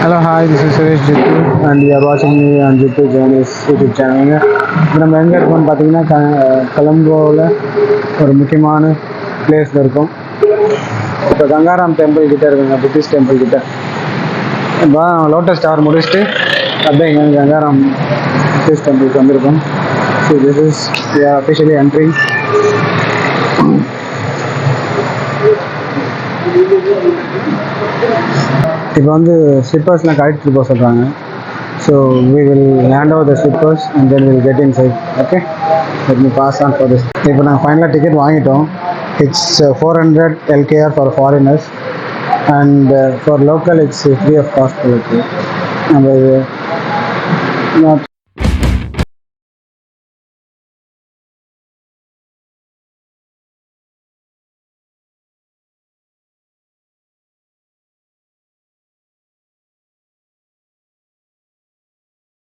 Hello, hi, this is Suresh Jittu and you are watching me on Jittu Journeys YouTube சேனலுங்க. இப்போ நம்ம எங்கே இருக்கோம்னு பார்த்தீங்கன்னா கொலம்போவில் ஒரு முக்கியமான பிளேஸில் இருக்கோம். இப்போ கங்காராம் டெம்பிள் கிட்டே இருக்குங்க, புத்திஸ்ட் டெம்பிள் கிட்ட. இப்போ லோட்டஸ் டவர் முடிச்சுட்டு அப்படியே இங்கே கங்காராம் புத்திஸ்ட் டெம்பிளுக்கு வந்திருக்கோம். So this is officially entering. இப்போ வந்து ஸ்லிப்பர்ஸ்லாம் கழட்டிட்டு போக சொல்கிறாங்க. So we will hand over the slippers and then we'll get inside. Okay, let me pass on for this. இப்போ நாங்கள் ஃபைனலாக டிக்கெட் வாங்கிட்டோம். It's 400 LKR for foreigners and for local it's free of cost. நம்ம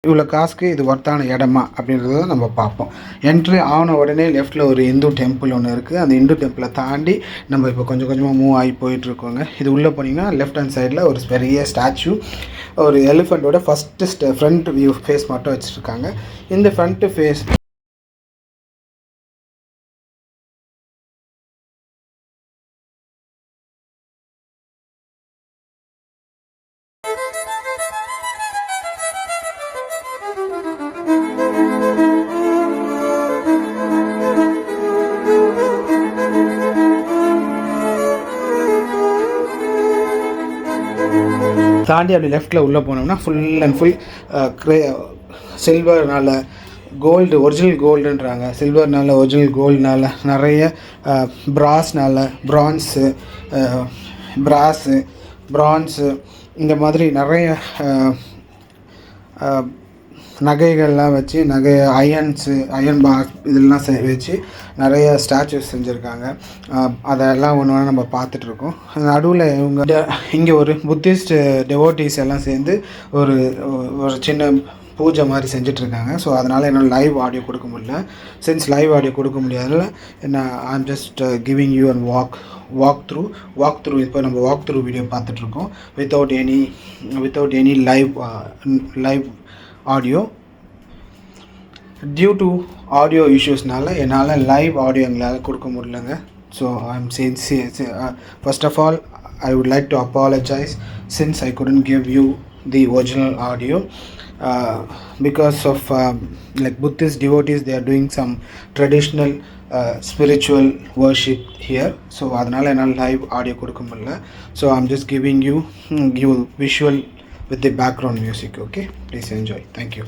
இவ்வளோ காசுக்கு இது ஒர்த்தான இடமா அப்படின்றத நம்ம பார்ப்போம். என்ட்ரி ஆன உடனே லெஃப்ட்டில் ஒரு இந்து டெம்பிள் ஒன்று இருக்குது. அந்த இந்து டெம்பிளை தாண்டி நம்ம இப்போ கொஞ்சம் கொஞ்சமாக மூவ் ஆகி போயிட்டுருக்கோங்க. இது உள்ளே போனீங்கன்னா லெஃப்ட் ஹேண்ட் சைடில் ஒரு பெரிய ஸ்டாச்சு, ஒரு எலிஃபெண்ட்டோட ஃபஸ்ட்டு ஃப்ரண்ட் வியூ ஃபேஸ் மட்டும் வச்சுருக்காங்க. இந்த ஃப்ரண்ட்டு ஃபேஸ் தாண்டி அப்படி லெஃப்ட்டில் உள்ளே போனோம்னா ஃபுல் அண்ட் ஃபுல் சில்வர்னால் கோல்டு, ஒரிஜினல் கோல்டுன்றாங்க. சில்வர்னால, ஒரிஜினல் கோல்டுனால, நிறைய பிரான்ஸு இந்த மாதிரி நிறைய நகைகள்லாம் வச்சு, அயன் பாக்ஸ் இதெல்லாம் வச்சு நிறைய ஸ்டாச்சுஸ் செஞ்சுருக்காங்க. அதெல்லாம் ஒன்று ஒன்று நம்ம பார்த்துட்ருக்கோம். நடுவில் இங்கே ஒரு புத்திஸ்ட் டெவோட்டீஸ் எல்லாம் சேர்ந்து ஒரு சின்ன பூஜை மாதிரி செஞ்சிட்ருக்காங்க. ஸோ அதனால் என்னால் லைவ் ஆடியோ கொடுக்க முடியல. சின்ஸ் லைவ் ஆடியோ கொடுக்க முடியாதுல, I am just giving you and walk through இப்போ நம்ம வாக் த்ரூ வீடியோ பார்த்துட்ருக்கோம் without any live audio. Due to audio இஷ்யூஸ்னால என்னால் லைவ் ஆடியோ எங்களால் கொடுக்க முடியலங்க. So I'm first of all I would like to apologize since I couldn't give you the original audio because of like Buddhist devotees, they are doing some traditional spiritual worship here. So அதனால் என்னால் live audio கொடுக்க முடியல. So I'm just giving you visual with the background music. Okay, please enjoy. Thank you.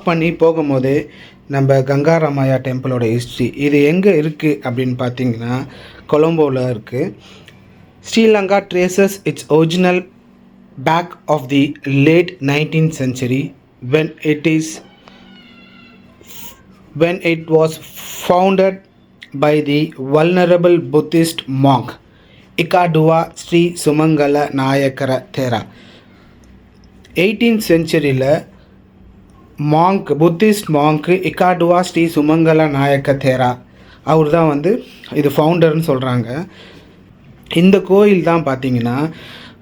பண்ணி போகும்போது நம்ம கங்காராமாயா டெம்பிளோட history இது எங்கே இருக்குது அப்படின்னு பார்த்தீங்கன்னா கொலம்போவில் இருக்குது. Sri Lanka traces its original back of the late 19th century when it was founded by the vulnerable Buddhist monk Hikkaduwa Sri Sumangala Nayaka Thera. 18th centuryயில் புத்திஸ்ட் மாங்க் இக்காடுவா ஸ்ரீ சுமங்கல நாயக்க தேரா அவர் தான் வந்து இது ஃபவுண்டர்னு சொல்கிறாங்க. இந்த கோயில் தான் பார்த்திங்கன்னா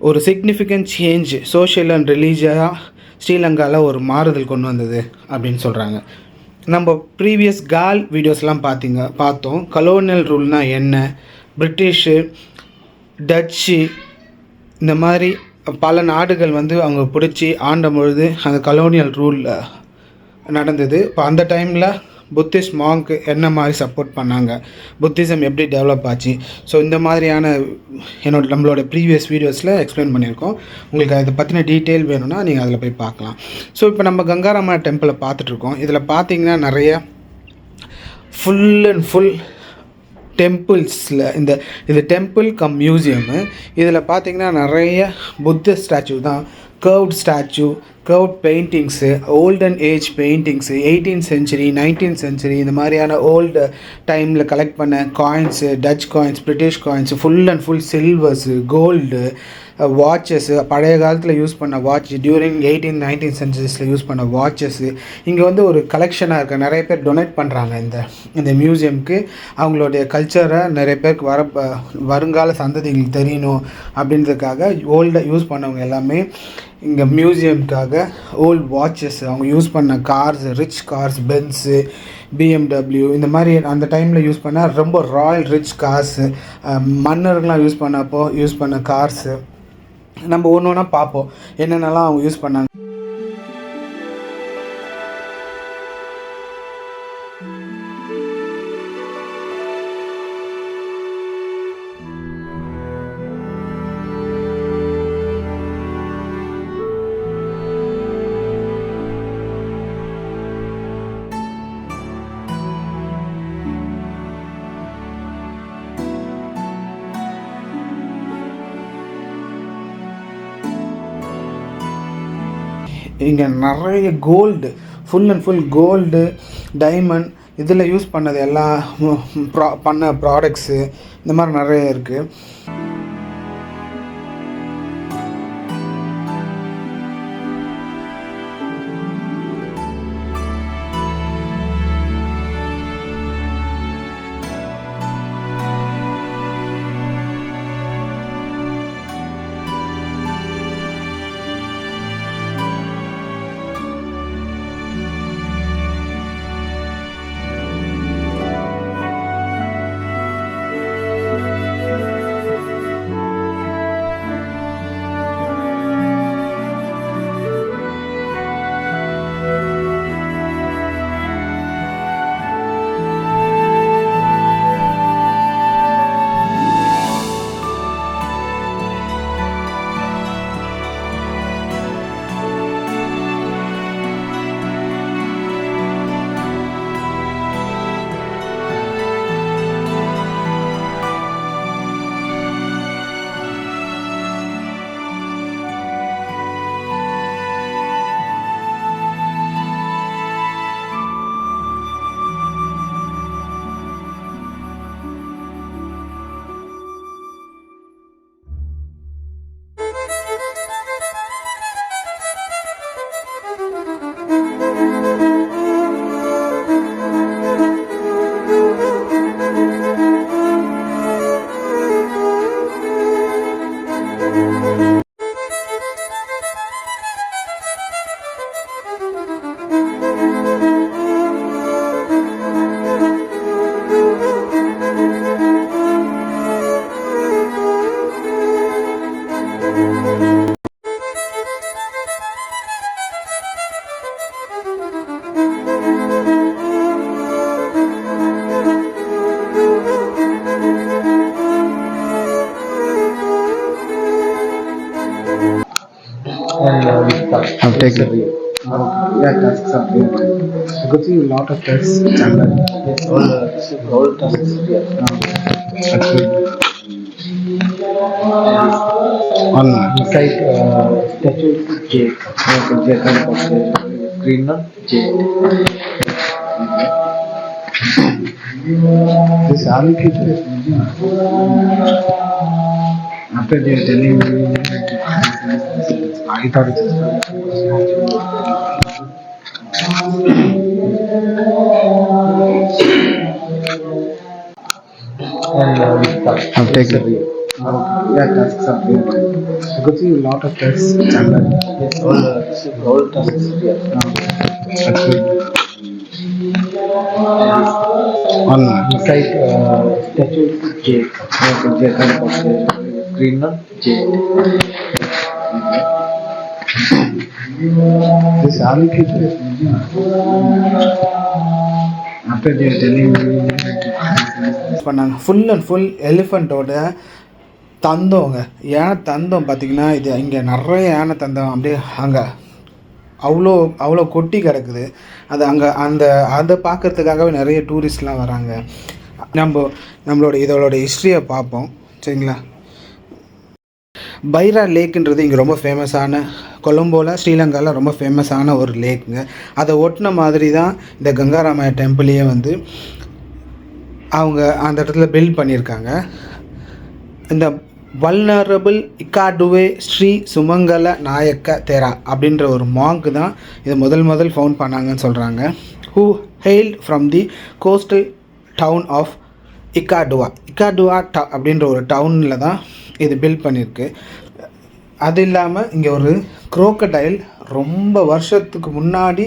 ஒரு சிக்னிஃபிகண்ட் சேஞ்ச் சோஷியல் அண்ட் ரிலீஜியஸாக ஸ்ரீலங்காவில் ஒரு மாறுதல் கொண்டு வந்தது அப்படின்னு சொல்கிறாங்க. நம்ம ப்ரீவியஸ் கால் வீடியோஸ்லாம் பார்த்தோம். கலோனியல் ரூல்னால் என்ன, பிரிட்டிஷு, டச்சு, இந்த மாதிரி பல நாடுகள் வந்து அவங்க பிடிச்சி ஆண்ட பொழுது அந்த கலோனியல் ரூல் நடந்தது. இப்போ அந்த டைமில் புத்திஸ்ட் மாங்க் என்ன மாதிரி சப்போர்ட் பண்ணாங்க, புத்திசம் எப்படி டெவலப் ஆச்சு, ஸோ இந்த மாதிரியான நம்மளோட ப்ரீவியஸ் வீடியோஸில் எக்ஸ்பிளைன் பண்ணியிருக்கோம். உங்களுக்கு அதை பற்றின டீட்டெயில் வேணும்னா நீங்கள் அதில் போய் பார்க்கலாம். ஸோ இப்போ நம்ம கங்காராம டெம்பிளை பார்த்துட்ருக்கோம். இதில் பார்த்தீங்கன்னா நிறைய ஃபுல் அண்ட் ஃபுல் டெம்பிள்ஸில் இது டெம்பிள் கம் மியூசியமு. இதில் பார்த்திங்கன்னா நிறைய புத்த ஸ்டாச்சு தான், curved statue, curved paintings, olden age paintings, 18th century 19th century இந்த மாதிரியான ஓல்டு டைமில் கலெக்ட் பண்ண coins, Dutch coins, British coins, full and full silvers, gold, watches, பழைய காலத்தில் யூஸ் பண்ண watch, during 18th 19th centuries use பண்ண watches இங்கே வந்து ஒரு கலெக்ஷனாக இருக்குது. நிறைய பேர் டொனேட் பண்ணுறாங்க இந்த மியூசியம்க்கு. அவங்களுடைய கல்ச்சரை நிறைய பேருக்கு வருங்கால சந்ததிகளுக்கு தெரியணும் அப்படின்றதுக்காக ஓல்டை யூஸ் பண்ணவங்க எல்லாமே இங்கே மியூசியம்காக ஓல்டு வாட்சஸ், அவங்க யூஸ் பண்ண cars, rich cars, Benz, BMW இந்த மாதிரி அந்த டைமில் யூஸ் பண்ண ரொம்ப ராயல் ரிச் கார்ஸு, மன்னர்கள்லாம் யூஸ் பண்ண கார்ஸு நம்ம ஒன்று ஒன்றா பார்ப்போம் என்னென்னலாம் அவங்க யூஸ் பண்ணாங்க. இங்கே நிறைய gold, full and full gold, diamond, இதில் யூஸ் பண்ணது எல்லாம் பண்ண ப்ராடக்ட்ஸு இந்த மாதிரி நிறைய இருக்குது. I've taken tasks are there. I could see a lot of tasks and all tasks here. Actually, on site statue Jake. Jake and green not Jake. This army After they are telling me, I thought it I've taken yeah, tasks are there. I could see a lot of tasks standard. Yes, all tasks here. That's good. On inside statue is jade. Jade kind of green one jade. This allocated after they are telling me பண்ணாங்க full and full எலிஃபண்ட்டோட தந்தோங்க. யானை தந்தம் பார்த்திங்கன்னா இது இங்கே நிறைய யானை தந்தம் அப்படியே அங்கே அவ்வளோ அவ்வளோ கொட்டி கிடக்குது. அது அங்கே அதை பார்க்குறதுக்காகவே நிறைய டூரிஸ்ட்லாம் வராங்க. நம்மளோட ஹிஸ்ட்ரியை பார்ப்போம் சரிங்களா. பைரா லேக்குன்றது இங்கே ரொம்ப ஃபேமஸான, கொலம்போவில் ஸ்ரீலங்காவில் ரொம்ப ஃபேமஸான ஒரு லேக்குங்க. அதை ஒட்டின மாதிரி தான் இந்த கங்காராமாயா டெம்பிளையே வந்து அவங்க அந்த இடத்துல பில்ட் பண்ணியிருக்காங்க. இந்த வல்னரபிள் இக்காடுவே ஸ்ரீ சுமங்கல நாயக்க தேரா அப்படின்ற ஒரு மாங்க் தான் இதை முதல் ஃபவுண்ட் பண்ணாங்கன்னு சொல்கிறாங்க. Who hailed from the coastal town of Hikkaduwa அப்படின்ற ஒரு டவுனில் தான் இது பில்ட் பண்ணியிருக்கு. அது இல்லாமல் இங்கே ஒரு குரோக்கடைல் ரொம்ப வருஷத்துக்கு முன்னாடி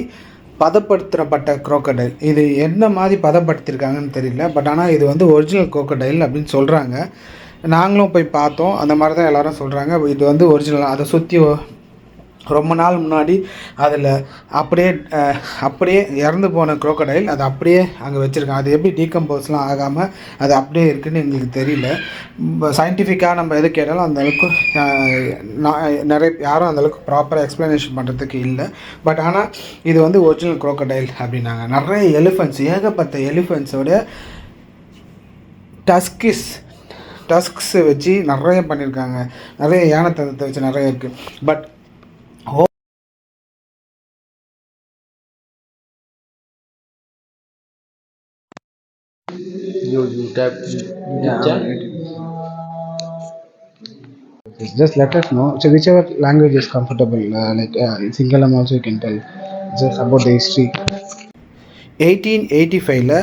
பதப்படுத்தப்பட்ட குரோக்கடைல். இது என்ன மாதிரி பதப்படுத்தியிருக்காங்கன்னு தெரியல. பட் ஆனால் இது வந்து ஒரிஜினல் குரோக்கடைல் அப்படின்னு சொல்கிறாங்க. நாங்களும் போய் பார்த்தோம். அந்த மாதிரி தான் எல்லோரும் சொல்கிறாங்க. இது வந்து ஒரிஜினல். அதை சுற்றி ரொம்ப நாள் முன்னாடி அதில் அப்படியே இறந்து போன குரோக்கடைல் அதை அப்படியே அங்கே வச்சுருக்காங்க. அது எப்படி டீகம்போஸ்லாம் ஆகாமல் அது அப்படியே இருக்குதுன்னு எங்களுக்கு தெரியல. சயின்டிஃபிக்காக நம்ம எது கேட்டாலும் அந்தளவுக்கு நிறைய யாரும் அந்தளவுக்கு ப்ராப்பராக எக்ஸ்ப்ளனேஷன் பண்ணுறதுக்கு இல்லை. பட் ஆனால் இது வந்து ஒரிஜினல் குரோக்கடைல் அப்படின்னாங்க. நிறைய எலிஃபென்ட்ஸ், ஏகப்பட்ட எலிஃபென்ட்ஸோட டஸ்க்ஸ் வச்சு நிறைய பண்ணியிருக்காங்க. நிறைய யானை தந்தத்தை வச்சு நிறைய இருக்குது. But you tap just let us know. So whichever language is comfortable, in Singalam also you can tell just about the history. 1885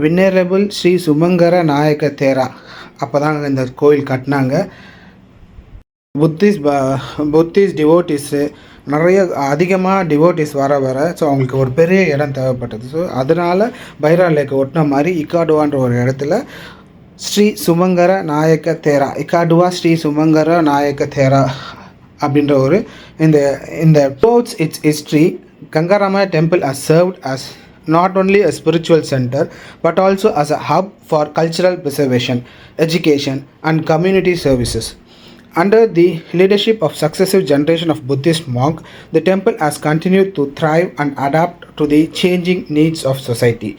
வின்னரபிள் Sri சுமங்கர நாயக்க தேரா அப்போ தாங்க இந்த கோயில் கட்டினாங்க. புத்திஸ்ட் டிவோட்டிஸு நிறைய அதிகமாக டிவோட்டிஸ் வர ஸோ அவங்களுக்கு ஒரு பெரிய இடம் தேவைப்பட்டது. ஸோ அதனால் பைரா லேக்கை ஒட்டின மாதிரி இக்காடுவான்ற ஒரு இடத்துல ஸ்ரீ சுமங்கர நாயக்க தேரா, இக்காடுவா ஸ்ரீ சுமங்கர நாயக்க தேரா அப்படின்ற ஒரு இந்த towards its history, Gangaramaya temple has served as not only a spiritual center but also as a hub for cultural preservation, education and community services. Under the leadership of successive generation of Buddhist monks, the temple has continued to thrive and adapt to the changing needs of society.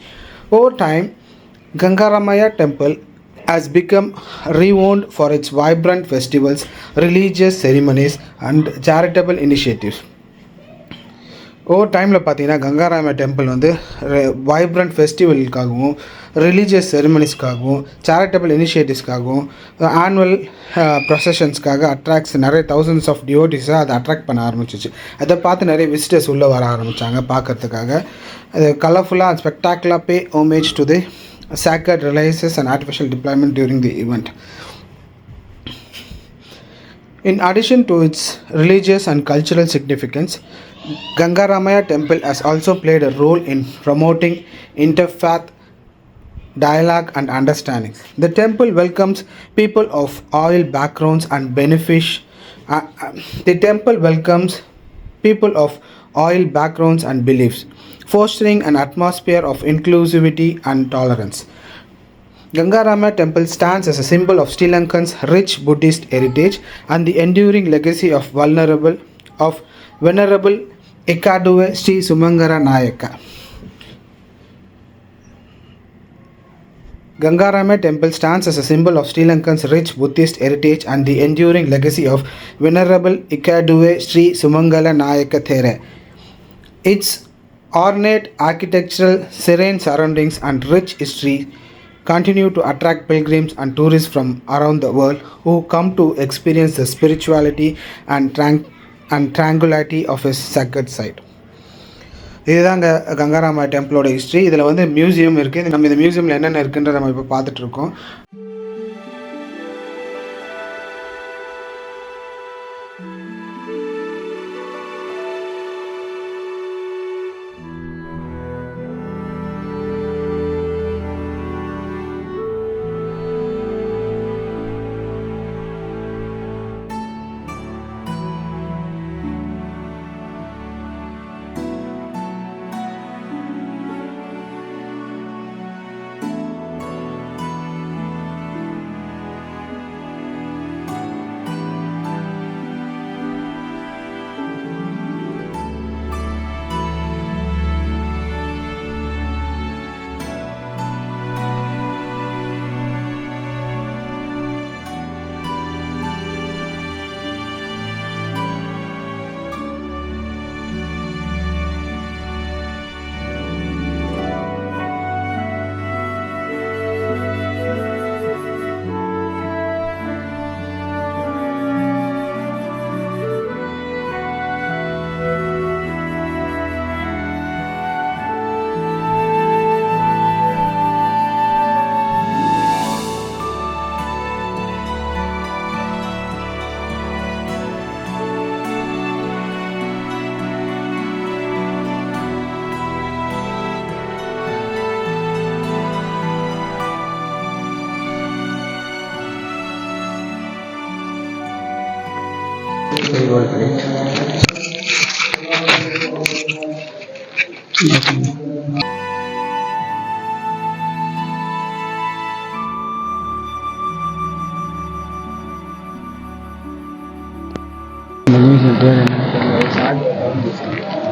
Over time, Gangaramaya temple has become renowned for its vibrant festivals, religious ceremonies and charitable initiatives. Over டைமில் பார்த்தீங்கன்னா Gangarama temple வந்து vibrant ஃபெஸ்டிவலுக்காகவும், religious செரிமனிஸ்க்காகவும், charitable இனிஷியேட்டிவ்ஸ்க்காகவும், annual ப்ரொசஷன்ஸ்க்காக நிறைய thousands of டிவோட்டிஸை அதை attract பண்ண ஆரம்பிச்சிச்சு. அதை பார்த்து நிறைய விசிட்டர்ஸ் உள்ளே வர ஆரம்பித்தாங்க பார்க்கறதுக்காக. அது கலர்ஃபுல்லாக and spectacular pay homage to the sacred releases and artificial deployment during the event. In addition to its religious and cultural significance, Gangaramaya temple has also played a role in promoting interfaith dialogue and understanding. The temple welcomes people of all backgrounds and beliefs, fostering an atmosphere of inclusivity and tolerance. Gangaramaya temple stands as a symbol of Sri Lankan's rich Buddhist heritage and the enduring legacy of Venerable Ikaduwe Sri Sumangara Nayaka. Gangaramaya temple stands as a symbol of Sri Lankan's rich Buddhist heritage and the enduring legacy of Venerable Ikaduwe Sri Sumangala Nayaka There. Its ornate architectural, serene surroundings and rich history continue to attract pilgrims and tourists from around the world who come to experience the spirituality and tranquility of a sacred site. இதுதாங்க கங்காராமா டெம்பிளோட history. இதில் வந்து museum இருக்குது. நம்ம இந்த மியூசியமில் என்னென்ன இருக்குன்றத நம்ம இப்போ பார்த்துட்ருக்கோம்.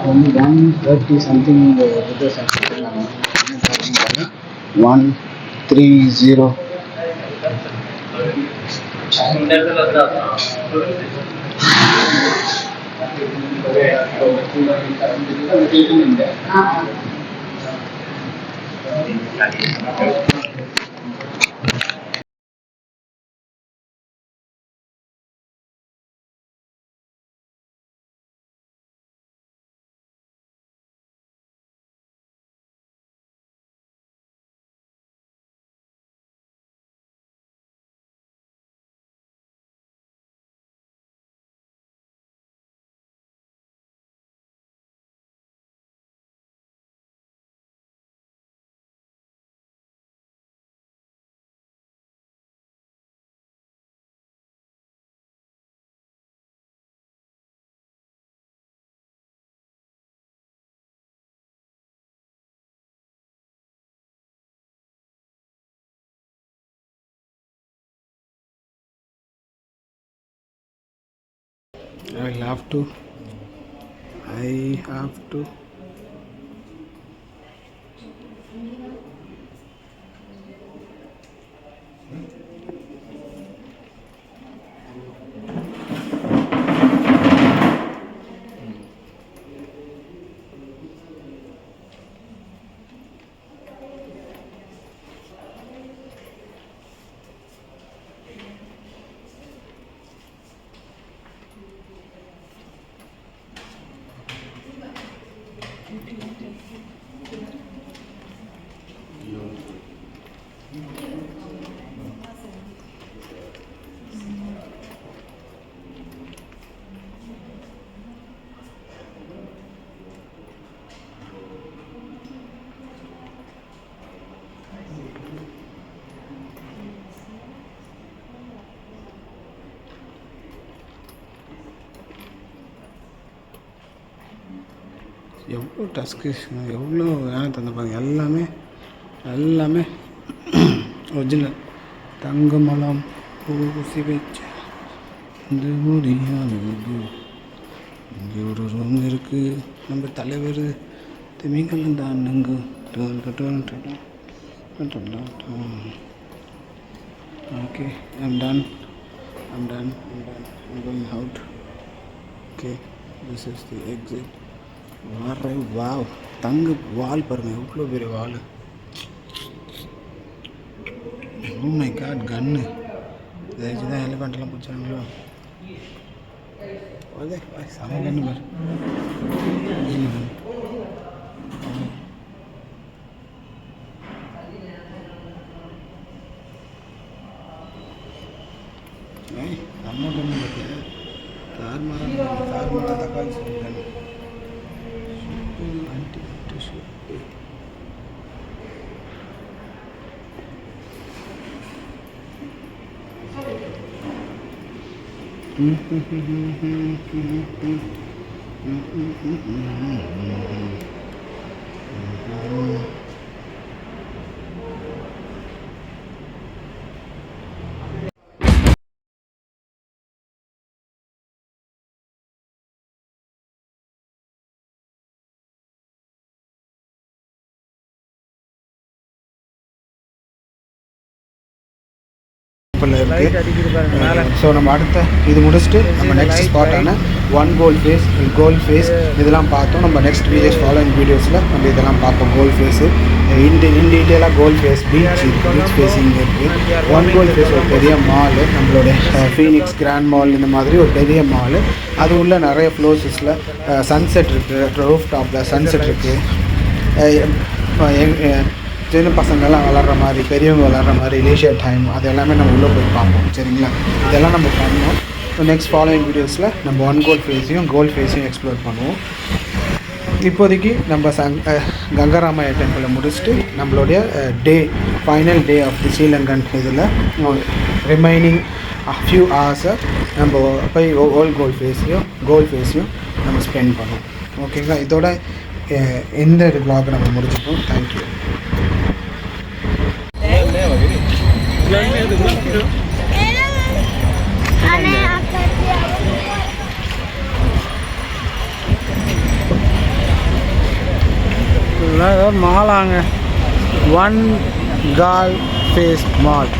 only 130 something videos are 130. I have to. எவ்வளோ டஸ்க்கு எவ்வளோ வேலை தந்துப்பாங்க. எல்லாமே ஒரிஜினல் தங்கமலம் பூசி வச்ச இந்த முடியாது. இங்கே ஒரு ரூம் இருக்குது. நம்ம தலைவர் திமிங்கலம் தானுங்க. Okay, I'm done. I'm going out. Okay, this is the exit. Wow, தங்க வால் பாருங்கள், எவ்வளோ பெரிய வால். ஓ மை காட், கன்னு இதை வச்சு தான் எலிஃபெண்ட்லாம் பிடிச்சாங்களோ. ஓகே செம கன்று பாரு. நம்ம கன்று பார்த்து கார் மரம் தக்காளி சொல்லுங்கள். ஸோ நம்ம அடுத்த இது முடிச்சுட்டு நம்ம நெக்ஸ்ட் ஸ்பாட்டான ஒன் கோல் ஃபேஸ் இதெல்லாம் பார்த்தோம். நம்ம நெக்ஸ்ட் வீடியோஸ் ஃபாலோயிங் வீடியோஸில் நம்ம இதெல்லாம் பார்ப்போம். கோல் ஃபேஸு இன் டீட்டெயிலாக கோல் ஃபேஸ் பீச் ஃபேஸிங் இருக்குது. ஒன் கோல் ஃபேஸ் ஒரு பெரிய மாலு, நம்மளுடைய ஃபீனிக்ஸ் கிராண்ட் மால் இந்த மாதிரி ஒரு பெரிய மாலு. அது உள்ள நிறைய ஃப்ளோர்ஸஸில் சன்செட் இருக்குது, ரூஃப் டாப்பில் சன்செட் இருக்குது. சின்ன பசங்கள்லாம் விளாட்ற மாதிரி, பெரியவங்க விளாட்ற மாதிரி லீஷர் டைம் அது எல்லாமே நம்ம உள்ளே போய் பார்ப்போம். சரிங்களா, இதெல்லாம் நம்ம பண்ணோம். நெக்ஸ்ட் ஃபாலோயிங் வீடியோஸில் நம்ம ஒன் கோல் ஃபேஸையும் எக்ஸ்ப்ளோர் பண்ணுவோம். இப்போதைக்கு நம்ம கங்கராமையா டெம்பிளை முடிச்சுட்டு நம்மளுடைய final day of the Sri Lankan இதில் ரிமைனிங் ஃபியூ ஹவர்ஸை நம்ம போய் கோல் ஃபேஸையும் நம்ம ஸ்பெண்ட் பண்ணுவோம். ஓகேங்களா, இதோட இந்த vlog நம்ம முடிச்சுப்போம். Thank you. மாலாங்க one call face mall.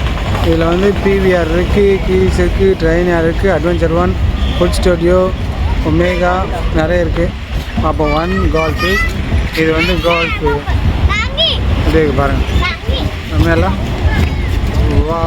இதில் வந்து பிவிஆர் இருக்குது, கீஸ் இருக்குது, ட்ரெயினாக இருக்குது, adventure one, food studio, omega நிறைய இருக்குது. அப்போ ஒன் கால் ஃபேஸ். இது வந்து கால்ஃபு இது பாருங்கள் நம்ம எல்லாம் வா.